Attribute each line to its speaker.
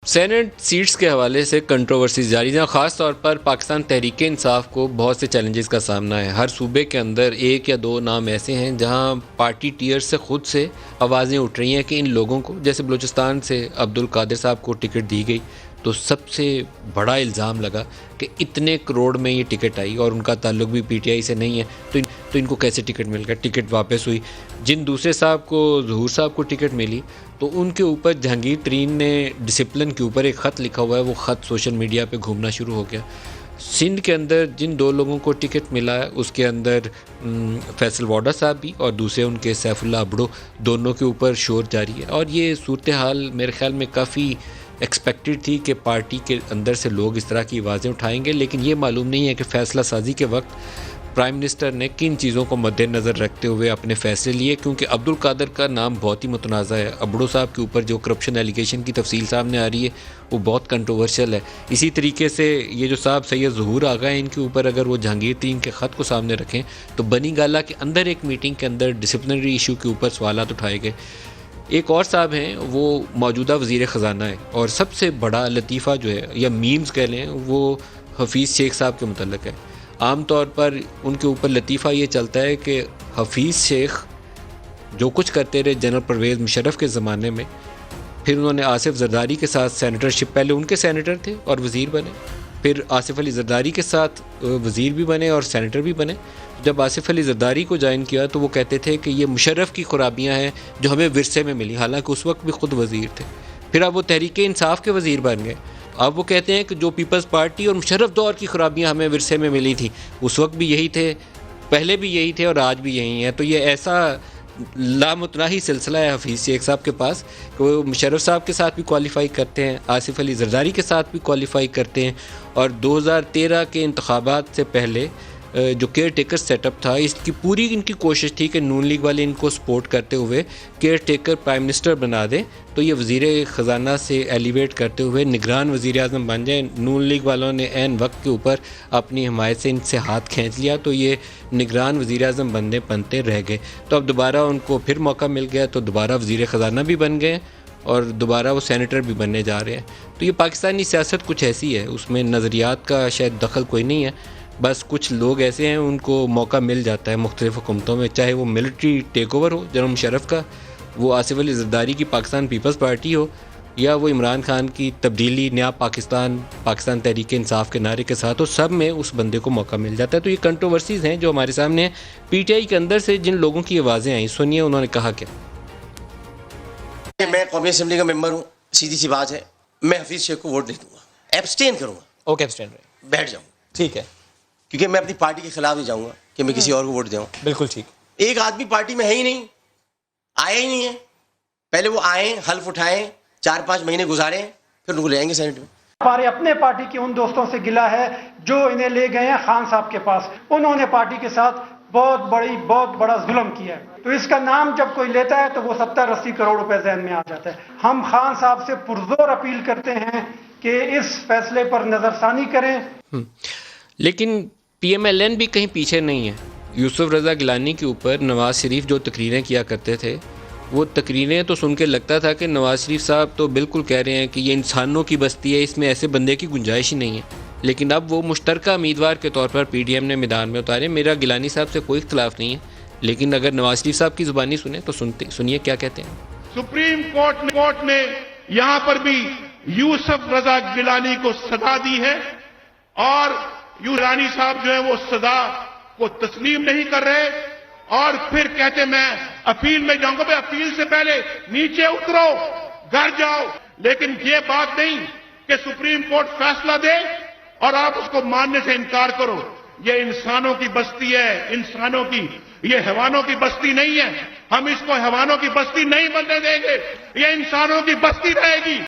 Speaker 1: Senate seats के हवाले से कंट्रोवर्सी जारी है। ख़ास तौर पर पाकिस्तान तहरीक इंसाफ को बहुत से चैलेंजेस का सामना है। हर सूबे के अंदर एक या दो नाम ऐसे हैं जहां पार्टी टीयर से ख़ुद से आवाज़ें उठ रही हैं कि इन लोगों को, जैसे बलूचिस्तान से अब्दुल कादिर साहब को टिकट दी गई तो सबसे बड़ा इल्ज़ाम लगा कि इतने करोड़ में ये टिकट आई और उनका ताल्लुक भी पीटीआई से नहीं है, तो इनको कैसे टिकट मिल गया। टिकट वापस हुई। जिन दूसरे साहब को, ज़हूर साहब को टिकट मिली तो उनके ऊपर जहांगीर तरीन ने डिसिप्लिन के ऊपर एक ख़त लिखा हुआ है, वो ख़त सोशल मीडिया पे घूमना शुरू हो गया। सिंध के अंदर जिन दो लोगों को टिकट मिला है उसके अंदर फैसल वाडा साहब भी और दूसरे उनके सैफुल्लाह अबड़ो, दोनों के ऊपर शोर जारी है। और ये सूरत हाल मेरे ख़्याल में काफ़ी एक्सपेक्टेड थी कि पार्टी के अंदर से लोग इस तरह की आवाज़ें उठाएंगे, लेकिन ये मालूम नहीं है कि फ़ैसला साजी के वक्त प्राइम मिनिस्टर ने किन चीज़ों को मद्देनज़र रखते हुए अपने फ़ैसले लिए, क्योंकि अब्दुल कादिर का नाम बहुत ही मुतनाज़ा है। अबड़ो साहब के ऊपर जो करप्शन एलिगेशन की तफसील सामने आ रही है वो बहुत कंट्रोवर्शियल है। इसी तरीके से ये जो साहब सैयद ज़हूर आ गए, इनके ऊपर अगर वो जहांगीर तरीन के ख़त को सामने रखें तो बनी गाला के अंदर एक मीटिंग के अंदर डिसिप्लिनरी इशू के ऊपर सवालात उठाए गए। एक और साहब हैं, वो मौजूदा वज़ीर ख़ज़ाना है और सबसे बड़ा लतीफ़ा जो है या मीम्स कह लें वो हफीज़ शेख साहब के मुतल्लिक़ है। आम तौर पर उनके ऊपर लतीफ़ा ये चलता है कि हफीज़ शेख जो कुछ करते रहे जनरल परवेज़ मुशर्रफ के ज़माने में, फिर उन्होंने आसिफ ज़रदारी के साथ सेनेटरशिप, पहले उनके सेनेटर थे और वज़ीर बने, फिर आसिफ अली ज़रदारी के साथ वज़ीर भी बने और सेनेटर भी बने। जब आसिफ अली ज़रदारी को ज्वाइन किया तो वो कहते थे कि ये मुशर्रफ की खुराबियाँ हैं जो हमें विरसे में मिली, हालांकि उस वक्त भी ख़ुद वज़ीर थे। फिर अब वो तहरीक इंसाफ के वज़ीर बन गए। अब वो कहते हैं कि जो पीपल्स पार्टी और मुशर्रफ दौर की खुराबियाँ हमें विरसे में मिली थी, उस वक्त भी यही थे, पहले भी यही थे और आज भी यही हैं। तो ये ऐसा लामुतनाही सिलसिला है हफीज़ शेख साहब के पास कि वो मुशर्रफ साहब के साथ भी क्वालिफ़ाई करते हैं, आसिफ अली ज़रदारी के साथ भी क्वालिफ़ाई करते हैं, और 2013 के इंतखाबात से पहले जो केयर टेकर सेटअप था, इसकी पूरी इनकी कोशिश थी कि नून लीग वाले इनको सपोर्ट करते हुए केयर टेकर प्राइम मिनिस्टर बना दें, तो ये वज़ीर ख़ज़ाना से एलिवेट करते हुए निगरान वज़ीर आज़म बन जाए। नून लीग वालों ने ऐन वक्त के ऊपर अपनी हमायत से इनसे हाथ खींच लिया, तो ये निगरान वज़ीर आज़म बनते रह गए। तो अब दोबारा उनको फिर मौका मिल गया तो दोबारा वज़ीर ख़ज़ाना भी बन गए और दोबारा वो सेनेटर भी बनने जा रहे हैं। तो ये पाकिस्तानी सियासत कुछ ऐसी है, उसमें नज़रियात का शायद दखल कोई नहीं है, बस कुछ लोग ऐसे हैं उनको मौका मिल जाता है मुख्तलिफ़ हुकूमतों में, चाहे वो मिलिट्री टेक ओवर हो जनरल मुशर्रफ का, वो आसिफ अली ज़रदारी की पाकिस्तान पीपल्स पार्टी हो, या वो इमरान खान की तब्दीली, नया पाकिस्तान, पाकिस्तान तहरीक इंसाफ के नारे के साथ हो, सब में उस बंदे को मौका मिल जाता है। तो ये कंट्रोवर्सीज़ हैं जो हमारे सामने हैं। पीटीआई के अंदर से जिन लोगों की आवाज़ें आई, सुनिए उन्होंने कहा क्या।
Speaker 2: मैं कौमी असम्बली का मेंबर हूँ, सीधी सी बात है, मैं हफीज़ शेख को वोट नहीं दूंगा, एब्सटेन करूँगा।
Speaker 3: ओके, एब्सटेन
Speaker 2: बैठ जाऊँ,
Speaker 3: ठीक है,
Speaker 2: क्योंकि मैं अपनी पार्टी के खिलाफ नहीं जाऊँगा कि मैं किसी और को वोट दूँ।
Speaker 3: बिल्कुल ठीक।
Speaker 2: एक आदमी पार्टी में है ही नहीं, आया ही नहीं है, पहले वो आए, हल्फ उठाएं, 4-5 महीने गुजारें, फिर उनको ले आएंगे सेनेट में।
Speaker 4: हमारे अपने पार्टी के उन दोस्तों से गिला है जो इन्हें ले गए हैं खान साहब के पास। उन्होंने पार्टी के साथ बहुत बड़ा जुल्म किया है, तो इसका नाम जब कोई लेता है तो वो 70-80 करोड़ रुपए जहन में आ जाता है। हम खान साहब से पुरजोर अपील करते हैं कि इस फैसले पर नजरसानी करें।
Speaker 1: लेकिन पीएमएलएन भी कहीं पीछे नहीं है। यूसुफ रज़ा गिलानी के ऊपर नवाज़ शरीफ जो तकरीरें किया करते थे, वो तकरीरें तो सुन के लगता था कि नवाज़ शरीफ साहब तो बिल्कुल कह रहे हैं कि ये इंसानों की बस्ती है, इसमें ऐसे बंदे की गुंजाइश ही नहीं है। लेकिन अब वो मुश्तरका उम्मीदवार के तौर पर पीडीएम ने मैदान में उतारे। मेरा गिलानी साहब से कोई इख्तलाफ नहीं है, लेकिन अगर नवाज़ शरीफ साहब की ज़ुबानी सुने तो सुनिए क्या कहते हैं।
Speaker 5: सुप्रीम कोर्ट ने यहाँ पर भी यूसुफ रजा गिलानी को सजा दी है और गिलानी साहब जो है वो सजा को तस्लीम नहीं कर रहे और फिर कहते मैं अपील में जाऊंगा। भाई अपील से पहले नीचे उतरो, घर जाओ। लेकिन ये बात नहीं कि सुप्रीम कोर्ट फैसला दे और आप उसको मानने से इनकार करो। ये इंसानों की बस्ती है, इंसानों की, ये हैवानों की बस्ती नहीं है। हम इसको हैवानों की बस्ती नहीं बनने देंगे, ये इंसानों की बस्ती रहेगी।